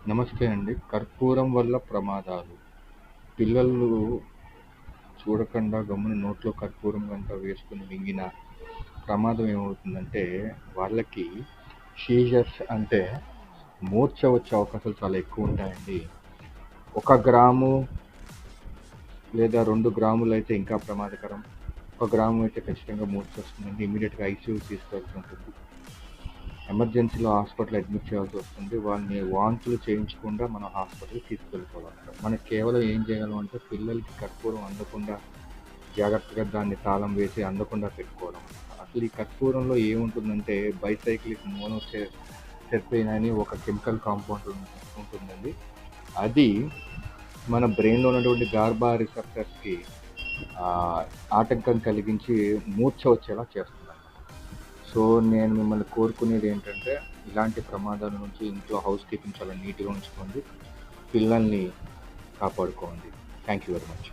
నమస్తే అండి. కర్పూరం వల్ల ప్రమాదాలు. పిల్లలు చూడకుండా గమ్మున నోట్లో కర్పూరం గనక వేసుకొని మింగిన ప్రమాదం ఏమవుతుందంటే, వాళ్ళకి సీజర్స్ అంటే మూర్ఛ వచ్చే అవకాశాలు చాలా ఎక్కువుంటాయండి. 1 గ్రాము లేదా 2 గ్రాములైతే ఇంకా ప్రమాదకరం. 1 గ్రాము అయితే ఖచ్చితంగా మూర్ఛొస్తుందండి. ఇమ్మీడియేట్‌గా ఐసీయూకి తీసుకెళ్లాల్సి ఉంటుంది. ఎమర్జెన్సీలో హాస్పిటల్ అడ్మిట్ చేయాల్సి వస్తుంది. వాళ్ళని వాంతులు చేయించకుండా మనం హాస్పిటల్‌కి తీసుకెళ్ళిపోవాలన్నమాట. మనం కేవలం ఏం చేయగలం అంటే పిల్లలకి కర్పూరం అందకుండా జాగ్రత్తగా దాన్ని తాళం వేసి అందకుండా పెట్టుకోవడం. అసలు ఈ కర్పూరంలో ఏముంటుందంటే బైసైక్లిక్ మోనోటెర్పేన్ అని ఒక కెమికల్ కాంపౌండ్ ఉంటుందండి. అది మన బ్రెయిన్‌లో ఉన్నటువంటి గార్బా రిసెప్టర్స్‌కి ఆటంకం కలిగించి మూర్ఛ వచ్చేలా చేస్తుందన్నమాట. సో నేను మిమ్మల్ని కోరుకునేది ఏంటంటే, ఇలాంటి ప్రమాదాల నుంచి ఇంట్లో హౌస్ కీపింగ్ చాలా నీట్‌గా ఉంచుకోండి. పిల్లల్ని కాపాడుకోండి. Thank you very much.